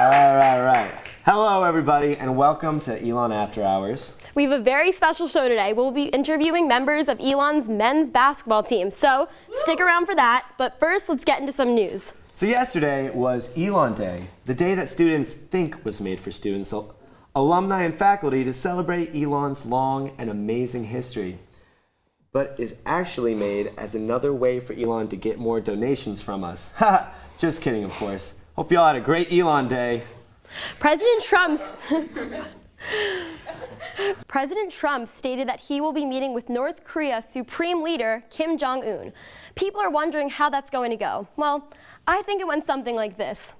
All right. Hello, everybody, and welcome to Elon After Hours. We have a very special show today. We'll be interviewing members of Elon's men's basketball team, so stick around for that. But first, let's get into some news. So yesterday was Elon Day, the day that students think was made for students, alumni, and faculty to celebrate Elon's long and amazing history, but is actually made as another way for Elon to get more donations from us. Haha, just kidding, of course. Hope you all had a great Elon Day. President Trump stated that he will be meeting with North Korea's Supreme Leader, Kim Jong-un. People are wondering how that's going to go. Well, I think it went something like this.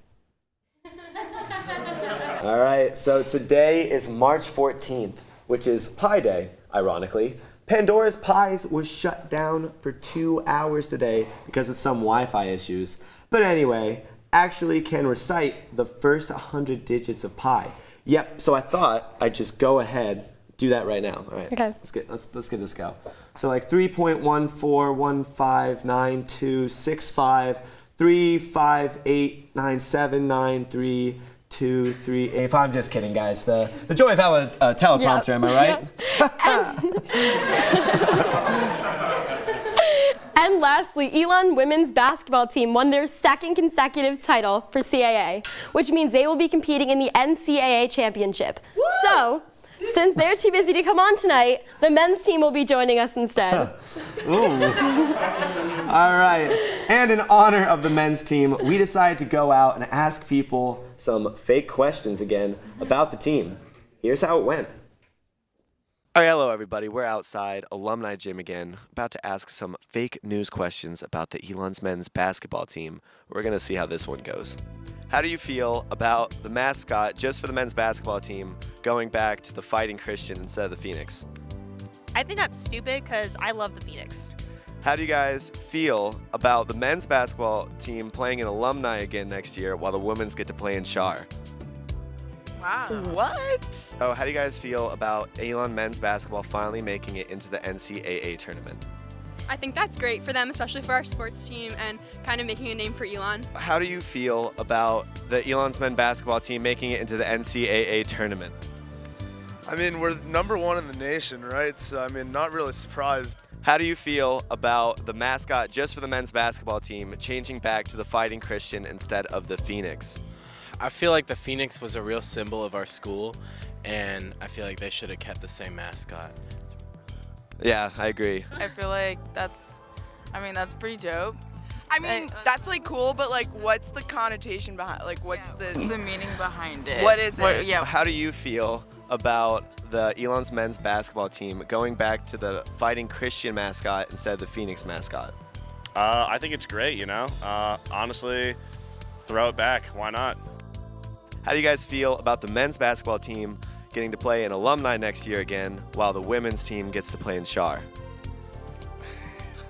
All right, so today is March 14th, which is Pi Day, ironically. Pandora's Pies was shut down for 2 hours today because of some Wi-Fi issues. But anyway, actually can recite the first 100 digits of pi. Yep, so I thought I'd just go ahead, do that right now. All right, okay. Let's give this a go. So like 3.14159265 358979323. I'm just kidding, guys. The joy of having a teleprompter, yep. Am I right? And lastly, Elon women's basketball team won their second consecutive title for CAA, which means they will be competing in the NCAA championship. Woo! So, since they're too busy to come on tonight, the men's team will be joining us instead. All right. And in honor of the men's team, we decided to go out and ask people some fake questions again about the team. Here's how it went. All right, hello everybody. We're outside Alumni Gym again, about to ask some fake news questions about the Elon's men's basketball team. We're going to see how this one goes. How do you feel about the mascot just for the men's basketball team going back to the Fighting Christian instead of the Phoenix? I think that's stupid because I love the Phoenix. How do you guys feel about the men's basketball team playing in Alumni again next year while the women's get to play in Shar? Wow. What? So how do you guys feel about Elon men's basketball finally making it into the NCAA tournament? I think that's great for them, especially for our sports team and kind of making a name for Elon. How do you feel about the Elon's men's basketball team making it into the NCAA tournament? I mean, we're #1 in the nation, right? So, I mean, not really surprised. How do you feel about the mascot just for the men's basketball team changing back to the Fighting Christian instead of the Phoenix? I feel like the Phoenix was a real symbol of our school, and I feel like they should have kept the same mascot. Yeah, I agree. I feel like that's pretty dope. I mean, that's like cool, but like, what's the connotation behind? Like, what's the meaning behind it? What is it? Yeah. How do you feel about the Elon's men's basketball team going back to the Fighting Christian mascot instead of the Phoenix mascot? I think it's great, you know. Honestly, throw it back. Why not? How do you guys feel about the men's basketball team getting to play in Alumni next year again, while the women's team gets to play in Shar?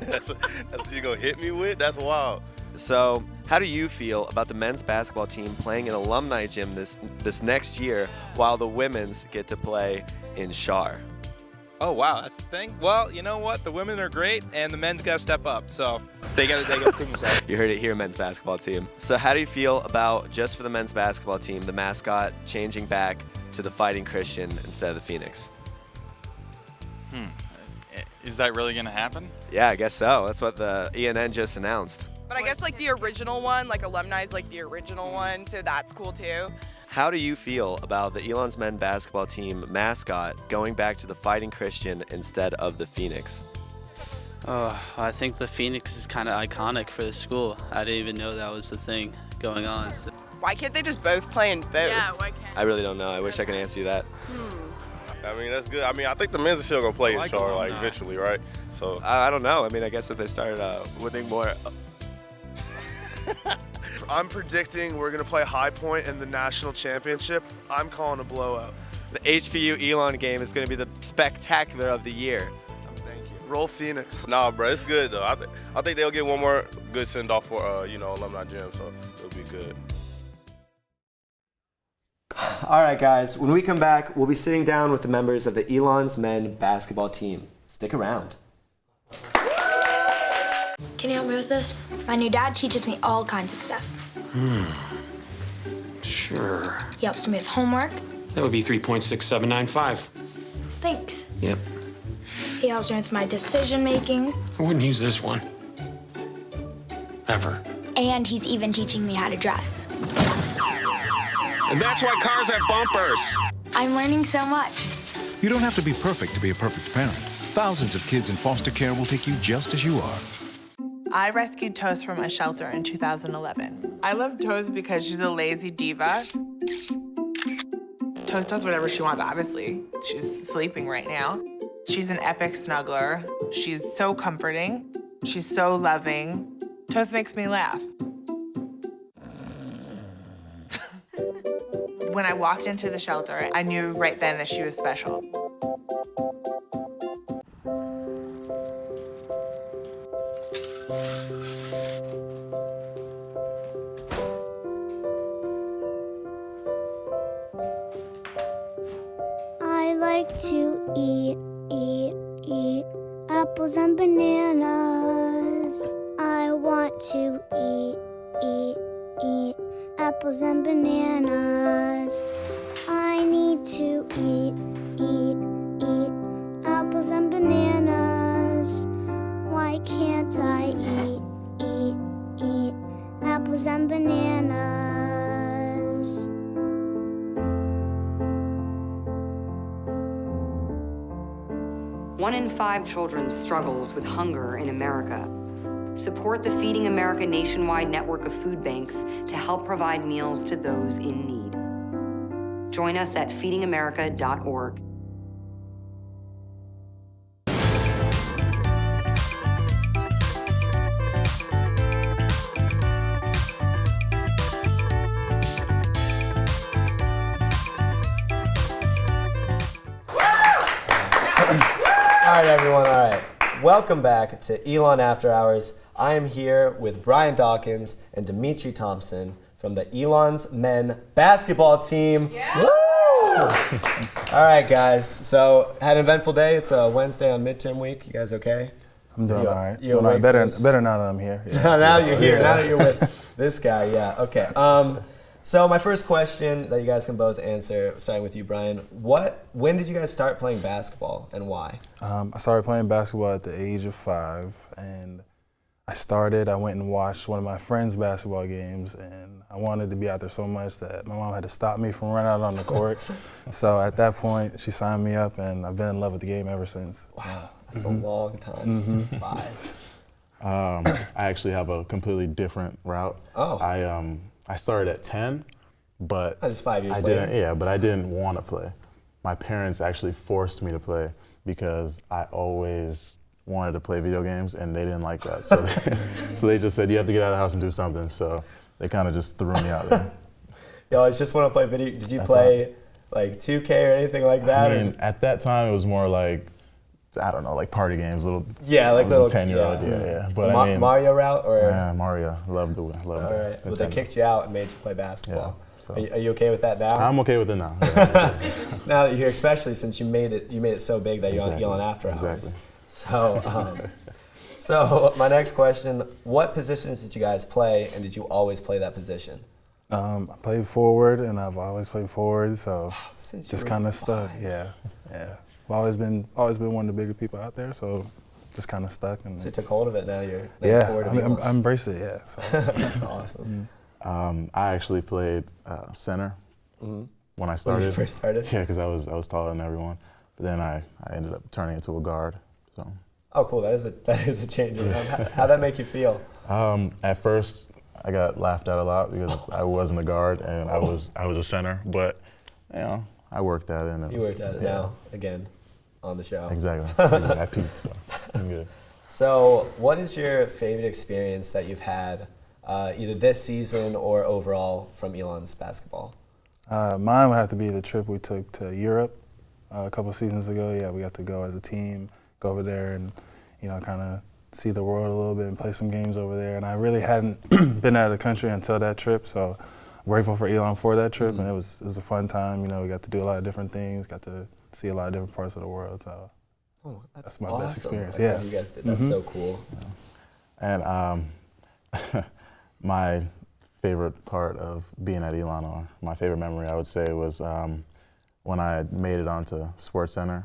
That's what you gonna hit me with? That's wild. So, how do you feel about the men's basketball team playing in Alumni Gym this next year, while the women's get to play in Shar? Oh wow, that's the thing. Well, you know what? The women are great, and the men's gotta step up. So they gotta prove themselves. You heard it here, men's basketball team. So how do you feel about just for the men's basketball team, the mascot changing back to the Fighting Christian instead of the Phoenix? Is that really gonna happen? Yeah, I guess so. That's what the ENN just announced. But I guess like the original one, like alumni is like the original one, so that's cool too. How do you feel about the Elon's men's basketball team mascot going back to the Fighting Christian instead of the Phoenix? Oh, I think the Phoenix is kind of iconic for the school. I didn't even know that was the thing going on. So. Why can't they just both play in both? Yeah, why can't? I really don't know. I wish I could answer you that. I mean, that's good. I mean, I think the men's are still gonna play in Shar, like eventually, right? So I don't know. I mean, I guess if they started winning more. I'm predicting we're going to play High Point in the national championship. I'm calling a blowout. The HPU Elon game is going to be the spectacular of the year. Thank you. Roll Phoenix. Nah, bro, it's good though. I think they'll get one more good send off for Alumni Gym, so it'll be good. All right, guys. When we come back, we'll be sitting down with the members of the Elon's men basketball team. Stick around. Can you help me with this? My new dad teaches me all kinds of stuff. Sure. Sure. He helps me with homework. That would be 3.6795. Thanks. Yep. He helps me with my decision making. I wouldn't use this one. Ever. And he's even teaching me how to drive. And that's why cars have bumpers. I'm learning so much. You don't have to be perfect to be a perfect parent. Thousands of kids in foster care will take you just as you are. I rescued Toast from a shelter in 2011. I love Toast because she's a lazy diva. Toast does whatever she wants, obviously. She's sleeping right now. She's an epic snuggler. She's so comforting. She's so loving. Toast makes me laugh. When I walked into the shelter, I knew right then that she was special. I like to eat apples and bananas. I want to eat apples and bananas. I need to eat apples and bananas. Why can't I eat apples and bananas? One in 5 children struggles with hunger in America. Support the Feeding America nationwide network of food banks to help provide meals to those in need. Join us at feedingamerica.org. All right, everyone. All right. Welcome back to Elon After Hours. I am here with Brian Dawkins and Dmitri Thompson from the Elon's men basketball team. Yeah. Woo! All right, guys. So, had an eventful day. It's a Wednesday on midterm week. You guys okay? I'm doing all right. You're Doing all right. awake Better now that I'm here. Yeah. Now you're here. Now that you're with this guy. Yeah. Okay. So my first question that you guys can both answer, starting with you, Brian. When did you guys start playing basketball and why? I started playing basketball at the age of 5, and I went and watched one of my friends' basketball games, and I wanted to be out there so much that my mom had to stop me from running out on the court. So at that point, she signed me up, and I've been in love with the game ever since. Wow, that's a long time to do 5. I actually have a completely different route. Oh. I started at 10, but just 5 years later. later. Yeah, but I didn't want to play. My parents actually forced me to play because I always wanted to play video games, and they didn't like that. So they just said, you have to get out of the house and do something. So they kind of just threw me out there. Yo, I just want to play video. Did you play like 2K or anything like that? I mean, at that time, it was more like, I don't know, like party games, little. Yeah, like little little 10-year-old. Yeah. But I mean, Mario route or? Yeah, Mario. Loved it. All right. Well, they kicked you out and made you play basketball. Yeah, so. Are you okay with that now? I'm okay with it now. Yeah. Now that you're here, especially since you made it so big that you're on Elon After Hours. Exactly. So my next question: what positions did you guys play, and did you always play that position? I played forward, and I've always played forward, so Since just you were kind of 5. stuck. Yeah. I've always been one of the bigger people out there, so just kind of stuck. And So you took hold of it. Now you're yeah, I embrace it. Yeah. So. That's awesome. I actually played center when I started. When you first started? Yeah, because I was taller than everyone. But then I ended up turning into a guard. So. Oh, cool. That is a change. How'd that make you feel? At first, I got laughed at a lot because I wasn't a guard and I was a center. But you know, I worked at it. And you worked at it now again on the show. Exactly. I peaked. So I'm good. So, what is your favorite experience that you've had, either this season or overall, from Elon's basketball? Mine would have to be the trip we took to Europe a couple seasons ago. Yeah, we got to go as a team, go over there and, kind of see the world a little bit and play some games over there. And I really hadn't been out of the country until that trip, so I'm grateful for Elon for that trip. And it was a fun time. We got to do a lot of different things, got to see a lot of different parts of the world. So that's my best experience. Yeah, you guys did. That's so cool. And my favorite part of being at Elon, or my favorite memory, I would say, was when I made it onto SportsCenter.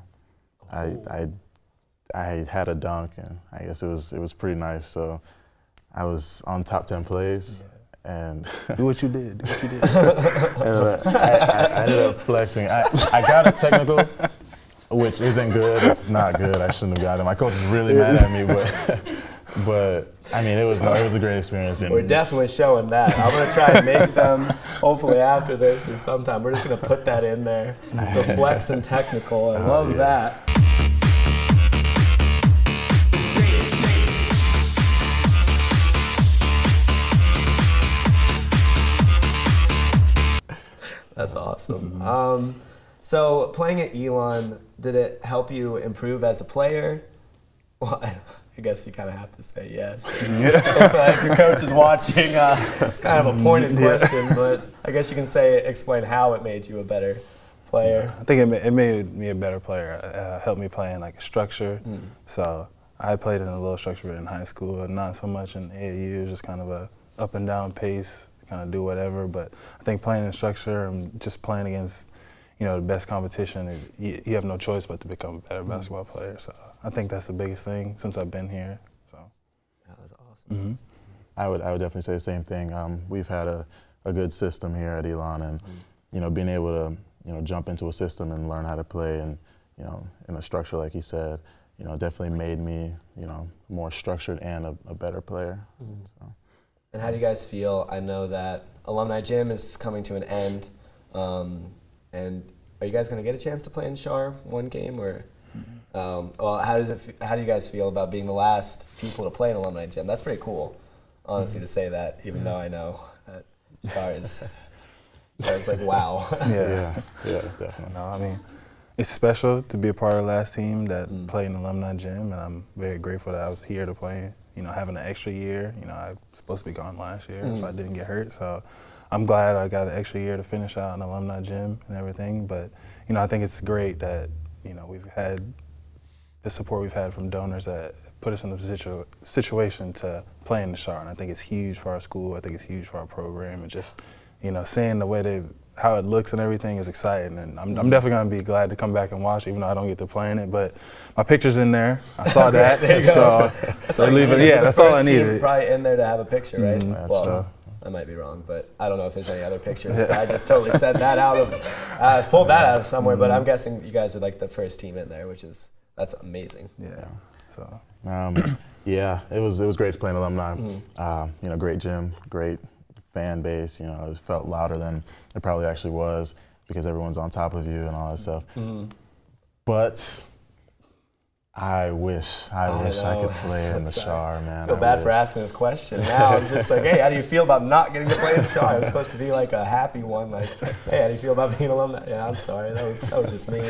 I had a dunk, and I guess it was pretty nice. So I was on top 10 plays, and do what you did. Do what you did. And, I ended up flexing. I got a technical, which isn't good. It's not good. I shouldn't have got it. My coach was really mad at me, but I mean, it was a great experience. We're definitely showing that. I'm gonna try and make them, hopefully after this or sometime. We're just gonna put that in there. The flex and technical. I love that. That's awesome. So playing at Elon, did it help you improve as a player? Well, I guess you kind of have to say yes. If your coach is watching, it's kind of a pointed question, but I guess you can explain how it made you a better player. I think it made me a better player. It helped me play in like a structure. So I played in a little structure in high school, and not so much in AAU. It was just kind of a up and down pace, kind of do whatever. But I think playing in structure and just playing against, the best competition, you have no choice but to become a better basketball player. So I think that's the biggest thing since I've been here. So that's awesome. I would definitely say the same thing. We've had a good system here at Elon, and being able to jump into a system and learn how to play, and in a structure like he said, definitely made me more structured and a better player. So. And how do you guys feel? I know that Alumni Gym is coming to an end, and are you guys going to get a chance to play in Shar one game, or? Well, how do you guys feel about being the last people to play in Alumni Gym? That's pretty cool, honestly, to say that, even though I know that Shar is. I was like, wow. Yeah, definitely. No, I mean, it's special to be a part of the last team that played in Alumni Gym, and I'm very grateful that I was here to play. Having an extra year. I was supposed to be gone last year if I didn't get hurt. So I'm glad I got an extra year to finish out in Alumni Gym and everything. But, I think it's great that, we've had the support we've had from donors that put us in the situation to play in the Shar. And I think it's huge for our school. I think it's huge for our program. And just, seeing the way how it looks and everything is exciting, and I'm definitely going to be glad to come back and watch, even though I don't get to play in it. But my picture's in there. I saw that. There you go. So that's all I needed. Probably in there to have a picture, right? Well, I might be wrong, but I don't know if there's any other pictures. I just totally said that pulled that out of somewhere. But I'm guessing you guys are like the first team in there, that's amazing. Yeah. So. Yeah, it was great to play in Alumni. Great gym, great fan base. It felt louder than it probably actually was because everyone's on top of you and all that stuff. But I wish I could play in the Shar, man. I feel bad for asking this question. Now I'm just like, hey, how do you feel about not getting to play in the Shar? It was supposed to be like a happy one, like, hey, how do you feel about being alumni? Yeah, I'm sorry, that was just mean.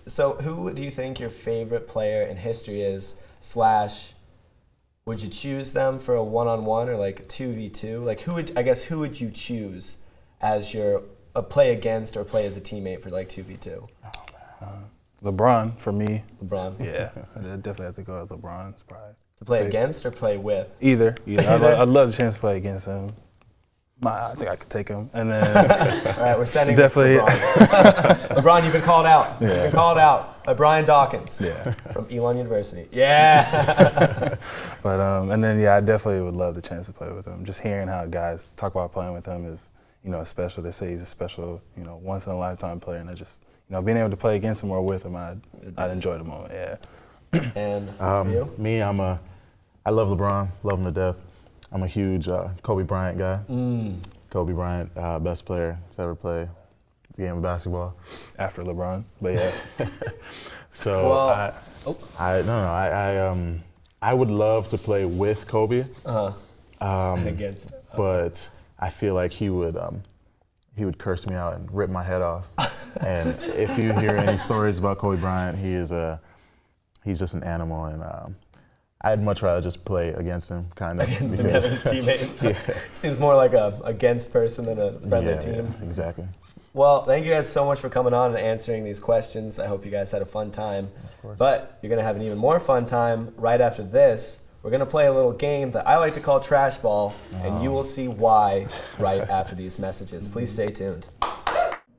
So who do you think your favorite player in history is? / would you choose them for a one-on-one or like a 2v2? Like who would you choose as your play against or play as a teammate for like 2v2? LeBron for me. LeBron. Yeah, I definitely have to go with LeBron. It's probably to play against or play with? Either. I'd love the chance to play against him. I think I could take him. And then all right, we're sending definitely LeBron. LeBron, you've been called out. Yeah. You've been called out by Brian Dawkins from Elon University. Yeah. But and then I definitely would love the chance to play with him. Just hearing how guys talk about playing with him is special. They say he's a special once in a lifetime player, and just being able to play against him or with him, I'd enjoy the moment. Yeah. And for you? Me, I love LeBron, love him to death. I'm a huge Kobe Bryant guy. Kobe Bryant, best player to ever play the game of basketball. After LeBron, but yeah. So I would love to play with Kobe. Against. But I feel like he would curse me out and rip my head off. And if you hear any stories about Kobe Bryant, he's just an animal, and I'd much rather just play against him, kind of. Against him as a teammate. Seems more like a against person than a friendly team. Yeah, exactly. Well, thank you guys so much for coming on and answering these questions. I hope you guys had a fun time. But you're going to have an even more fun time right after this. we're going to play a little game that I like to call Trash Ball, and you will see why right after these messages. Please stay tuned.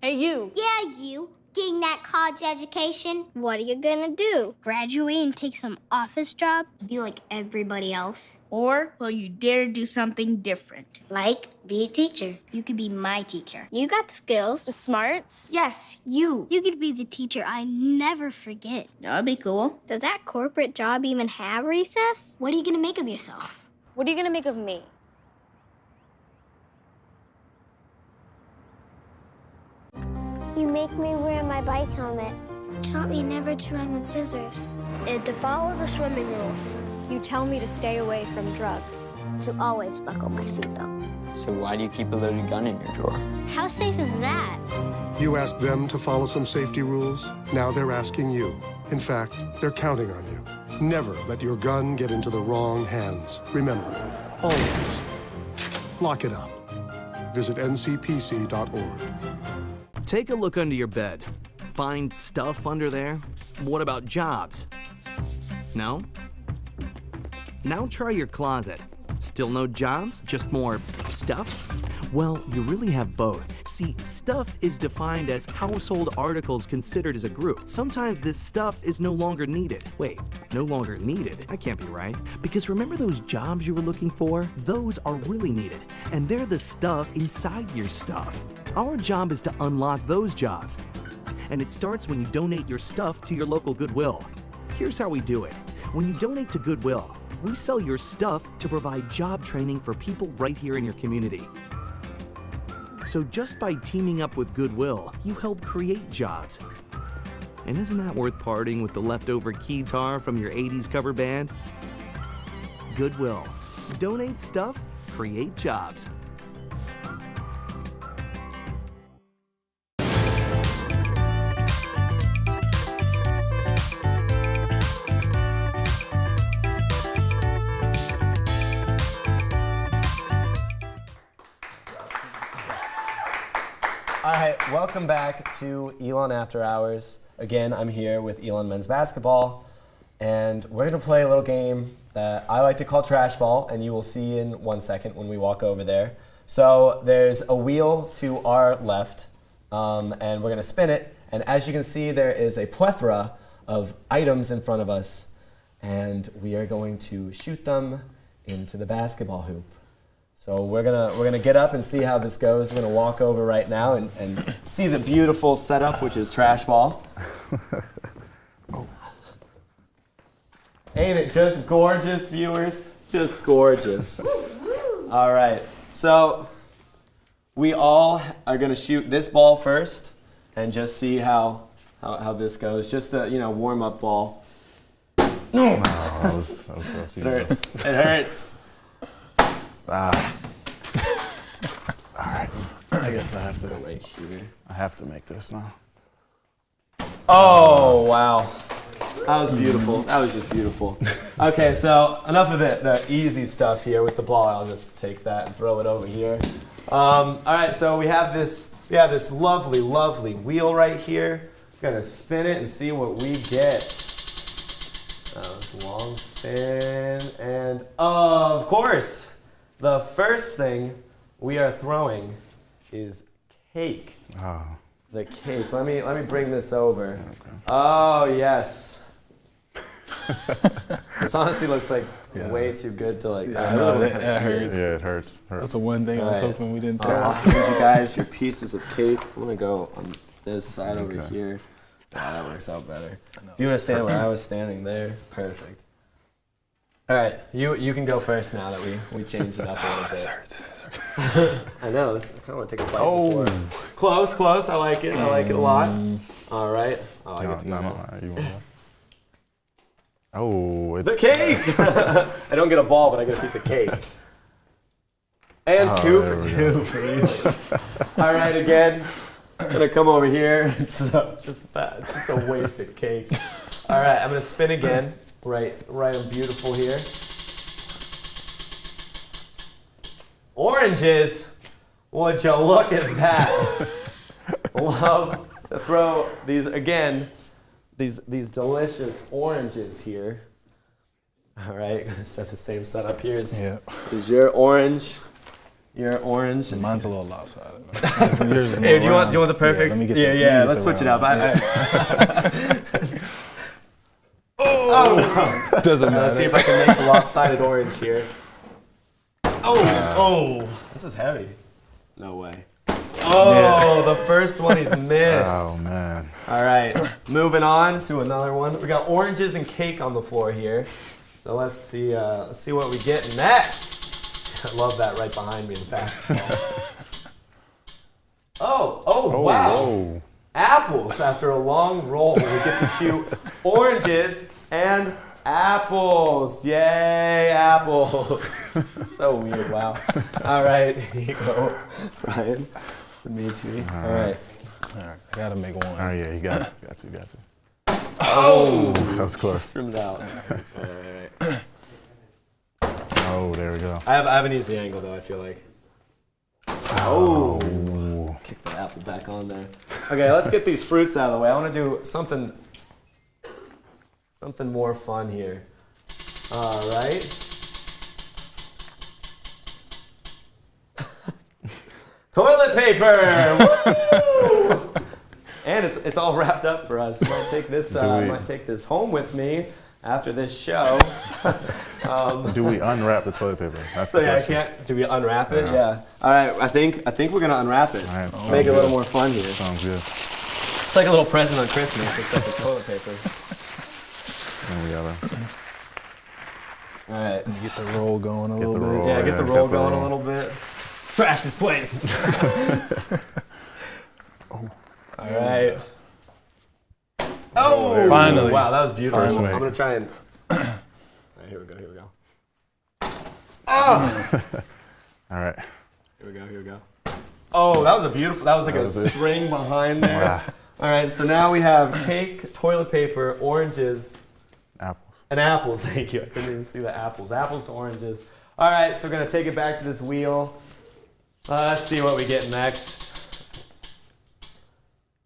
Hey, you. Yeah, you. Getting that college education, what are you gonna do? Graduate and take some office job? Be like everybody else? Or will you dare do something different? Like, be a teacher. You could be my teacher. You got the skills. The smarts? Yes, you. You could be the teacher I never forget. That'd be cool. Does that corporate job even have recess? What are you gonna make of yourself? What are you gonna make of me? You make me wear my bike helmet. You taught me never to run with scissors. And to follow the swimming rules. You tell me to stay away from drugs. To always buckle my seatbelt. So why do you keep a loaded gun in your drawer? How safe is that? You asked them to follow some safety rules. Now they're asking you. In fact, they're counting on you. Never let your gun get into the wrong hands. Remember, always lock it up. Visit ncpc.org. Take a look under your bed. Find stuff under there? What about jobs? No? Now try your closet. Still no jobs? Just more stuff? Well, you really have both. See, stuff is defined as household articles considered as a group. Sometimes this stuff is no longer needed. Wait, no longer needed? That can't be right. Because remember those jobs you were looking for? Those are really needed. And they're the stuff inside your stuff. Our job is to unlock those jobs. And it starts when you donate your stuff to your local Goodwill. Here's how we do it. When you donate to Goodwill, we sell your stuff to provide job training for people right here in your community. So just by teaming up with Goodwill, you help create jobs. And isn't that worth parting with the leftover keytar from your 80s cover band? Goodwill. Donate stuff, create jobs. All right, welcome back to Elon After Hours. Again, I'm here with Elon Men's Basketball, and we're gonna play a little game that I like to call Trash Ball, and you will see in 1 second when we walk over there. So there's a wheel to our left, and we're gonna spin it, and as you can see, there is a plethora of items in front of us, and we are going to shoot them into the basketball hoop. So we're gonna get up and see how this goes. We're gonna walk over right now and see the beautiful setup, which is Trash Ball. Ain't it just gorgeous, viewers? Just gorgeous. All right, so we all are gonna shoot this ball first and just see how this goes. Just a warm-up ball. No, that was close. It hurts. It hurts. All right. I guess I have to right here. I have to make this now. Oh wow, that was beautiful. That was just beautiful. Okay, so enough of the easy stuff here with the ball. I'll just take that and throw it over here. All right, so we have this lovely wheel right here. Gonna spin it and see what we get. This long spin, and of course. The first thing we are throwing is cake. Oh. The cake. Let me bring this over. Okay. Oh yes. This honestly looks like way too good to like. Yeah, no, that hurts. Yeah, it hurts. That's the one thing I was hoping we didn't throw. I'll give you guys your pieces of cake. I'm gonna go on this side over here. That works out better. You want to stand where I was standing there? Perfect. All right, you can go first now that we changed it up a little bit. This hurts. I know. I kind of want to take a bite before. Close. I like it. I like it a lot. All right. Oh, I get to go. You want that? Oh, the cake! I don't get a ball, but I get a piece of cake. And 2 for 2 for you. All right, again. I'm gonna come over here. It's just a wasted cake. All right, I'm gonna spin again. Right and beautiful here. Oranges. Would you look at that? Love to throw these again. These delicious oranges here. All right, gonna set the same setup here. Is Yeah. Your orange. Mine's a little lopsided. Yours is Here, do you want the perfect? let me get Yeah, let's switch it up. Oh! Doesn't matter. Let's see if I can make the lopsided orange here. Oh! This is heavy. No way. Oh, the first one he's missed. Oh man. All right, moving on to another one. We got oranges and cake on the floor here. So let's see what we get next. I love that right behind me in the basketball. Oh, wow. Whoa. Apples after a long roll. We get to shoot oranges and apples. Yay, apples. So weird, wow. All right, here you go, Brian. Dmitri. All right. I gotta make one. Oh yeah, you got it. Got to. Oh! That was close. Trimmed out. All right. Oh, there we go. I have an easy angle though, I feel like. Oh! Kick the apple back on there. Okay, let's get these fruits out of the way. I want to do something more fun here. All right. Toilet paper! Woo! And it's all wrapped up for us. Might take this home with me after this show. Do we unwrap the toilet paper? That's so the question. do we unwrap it? Yeah. All right. I think we're gonna unwrap it. All right, Let's make it a little more fun here. Sounds good. It's like a little present on Christmas, except it's toilet paper. There we go. All right. Get the roll going a little bit. Yeah, get the roll going a little bit. Trash this place. All right. Oh! Finally. Wow, that was beautiful. Finally. I'm gonna try and. All right, here we go. Oh! All right. Here we go. Oh, that was a beautiful. That was like a string behind there. Wow. All right, so now we have cake, toilet paper, oranges, Apples. and apples. Thank you. I couldn't even see the apples. Apples to oranges. All right, so we're gonna take it back to this wheel. Let's see what we get next.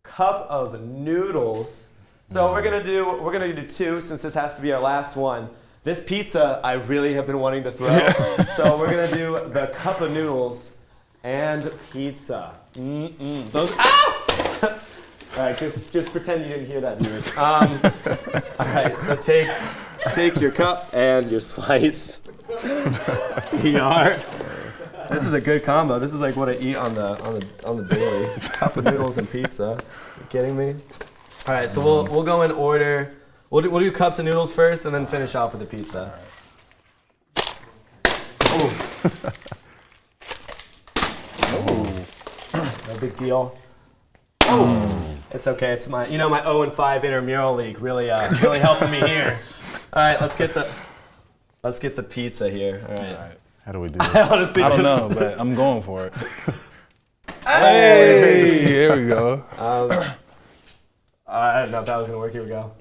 Cup of noodles. So we're gonna do two since this has to be our last one. This pizza I really have been wanting to throw. So we're gonna do the cup of noodles and pizza. Those. Ah! All right, just pretend you didn't hear that, viewers. All right, so take your cup and your slice. This is a good combo. This is like what I eat on the daily. Cup of noodles and pizza. You kidding me? All right, so we'll go in order. We'll do cups of noodles first, and then finish off with the pizza. Oh. No big deal. Oh. It's okay. It's my 0-5 intramural league really helping me here. All right, let's get the pizza here. All right. How do we do this? I don't know, but I'm going for it. Hey, here we go. I didn't know if that was gonna work. Here we go.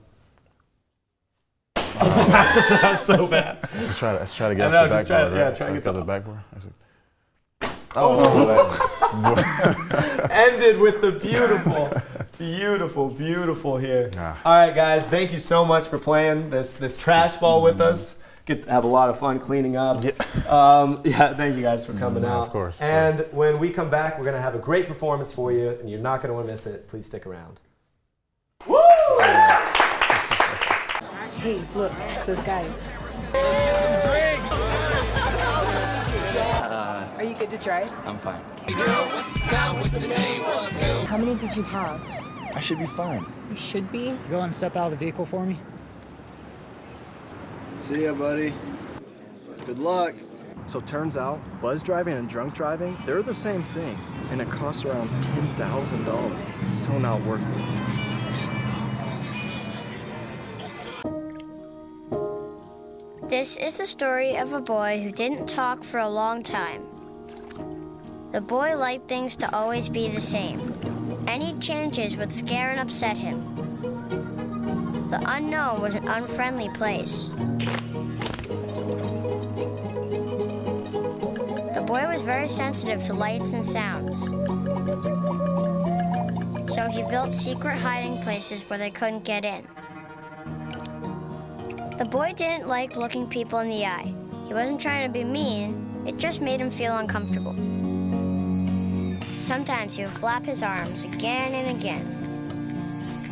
That's so bad. Let's try to get off the backboard. Yeah, try to get the backboard. Ended with the beautiful here. All right, guys, thank you so much for playing this trash ball with us. Get to have a lot of fun cleaning up. Thank you guys for coming out. Of course. And when we come back, we're gonna have a great performance for you, and you're not gonna want to miss it. Please stick around. Woo! Hey, look, it's those guys. Are you good to drive? I'm fine. How many did you have? I should be fine. You should be. Go and step out of the vehicle for me. See ya, buddy. Good luck. So turns out, buzz driving and drunk driving, they're the same thing, and it costs around $10,000. So not worth it. This is the story of a boy who didn't talk for a long time. The boy liked things to always be the same. Any changes would scare and upset him. The unknown was an unfriendly place. The boy was very sensitive to lights and sounds. So he built secret hiding places where they couldn't get in. The boy didn't like looking people in the eye. He wasn't trying to be mean, it just made him feel uncomfortable. Sometimes he would flap his arms again and again.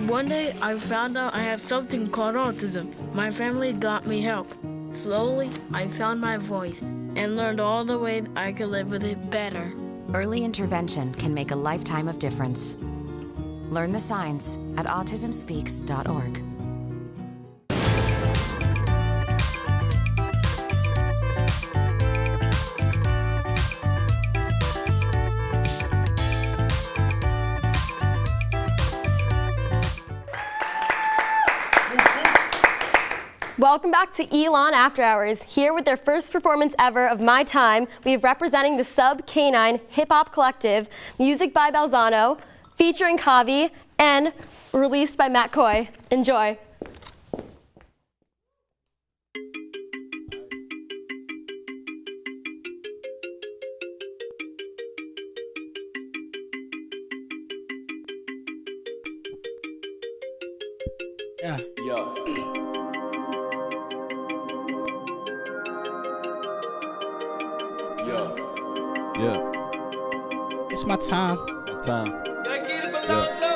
One day, I found out I have something called autism. My family got me help. Slowly, I found my voice and learned all the ways I could live with it better. Early intervention can make a lifetime of difference. Learn the signs at autismspeaks.org. Welcome back to Elon After Hours. Here with their first performance ever of My Time, we have representing the Sub K9 Hip Hop Collective, music by Balzano, featuring Kavi, and released by Matt Koy. Enjoy. Yeah. Yeah. Yeah. It's my time. Time.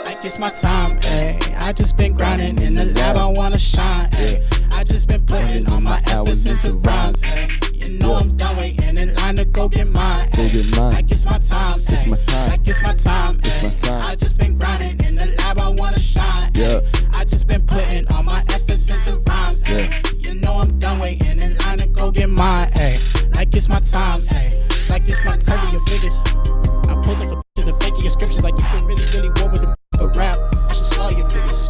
Like it's my time, ayy. I just been grinding in the lab, I wanna shine, ayy. I just been putting all my efforts into rhymes, ayy. You know I'm done waiting in line to go get mine, ayy. Like it's my time, ayy. It's my time. Like it's my time, ayy. It's my time. I just been grinding in the lab, I wanna shine, ayy. I just been putting all my efforts into rhymes, ayy. You know I'm done waiting in line to go get mine, ayy. Like it's my time, ayy. Like it's my cover your figures. I pose up for pictures and faking your scriptures like you can really war with a rap. I should slaughter your figures.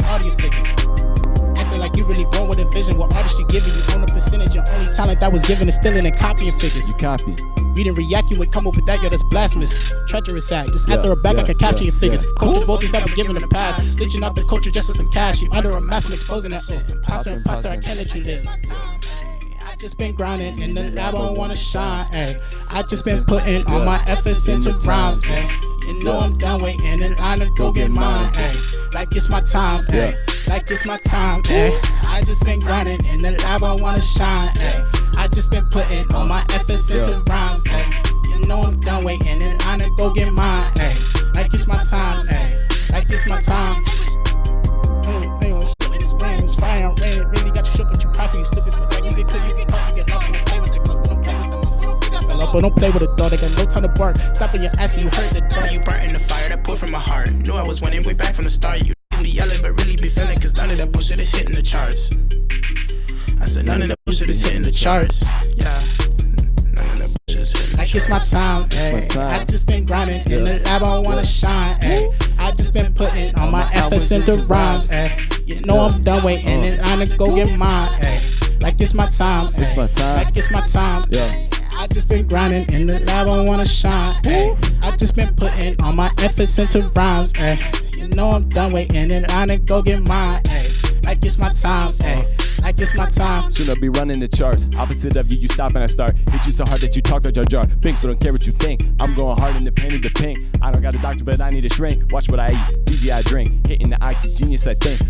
Acting like you really born with a vision. What artistry giving you own a percentage. Your only talent that was given is stealing and copying figures. You copy. We didn't react, you would come up with that, yo, that's blasphemous. Treacherous act, just after a back, I can capture your figures. Culture voltage that were given the past. Ditching out the culture just for some cash. You under a mask, I'm exposing that. Imposter, I can't let you live. I just been grinding in the lab, I wanna shine, ayy. I just been putting all my efforts into rhymes, ayy. You know I'm done waiting in line to go get mine, ayy. Like it's my time, ayy. Like it's my time, ayy. I just been grinding in the lab, I wanna shine, ayy. I just been putting all my efforts into rhymes, ayy. You know I'm done waiting in line to go get mine, ayy. Like it's my time, ayy. Like it's my time. It's fire on rain, it really got you shook, but you profit, you stupid for that. You get caught, you get lost, don't play with it, but don't play with them. But don't play with a dog, they got no time to bark. Stop in your ass and you hurt the dog. You burnt in the fire that poured from my heart. Knew I was winning way back from the start. You be yelling, but really be feeling, cause none of that bullshit is hitting the charts. I said none of that bullshit is hitting the charts. Yeah. None of that bullshit is hitting the charts. Like it's my time, ayy. I just been grinding in the lab, I wanna shine, ayy. I just been putting all my efforts into rhymes, ayy. You know I'm done waiting and I'm gonna go get mine, ayy. Like it's my time, ayy. It's my time. Like it's my time, yeah. I just been grinding in the lab, I wanna shine, ayy. I just been putting all my efforts into rhymes, ayy. You know I'm done waiting and I'm gonna go get mine, ayy. Like it's my time, ayy. Like it's my time. Soon I'll be running the charts. Opposite of you, you stop and I start. Hit you so hard that you talk like Jar Jar. Pink, so don't care what you think. I'm going hard in the pain of the pink. I don't got a doctor, but I need a shrink. Watch what I eat. Fiji I drink. Hitting the IQ, genius I think.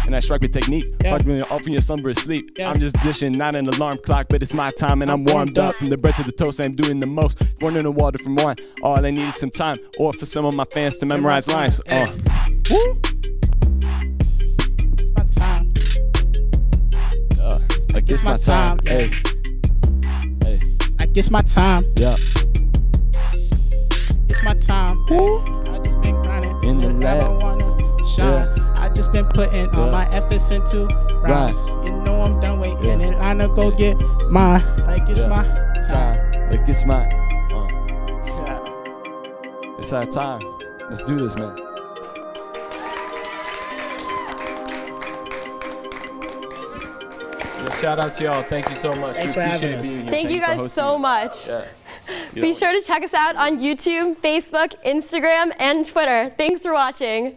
And I strike with technique. Fuck me off in your slumber asleep. I'm just dishing, not an alarm clock, but it's my time and I'm warmed up. From the breath to the toast, I'm doing the most. Born in the water from one. All I need is some time, or for some of my fans to memorize lines. Woo! It's my time. Like it's my time, hey. Like it's my time. Yeah. It's my time. I just been grinding in the lab, I wanna shine. I just been putting all my efforts into rhymes. You know I'm done waiting and I'm gonna go get mine. Like it's my time. Like it's my it's our time. Let's do this, man. Shout out to y'all. Thank you so much. Thanks for having us. Thank you guys so much. Yeah. Be sure to check us out on YouTube, Facebook, Instagram, and Twitter. Thanks for watching.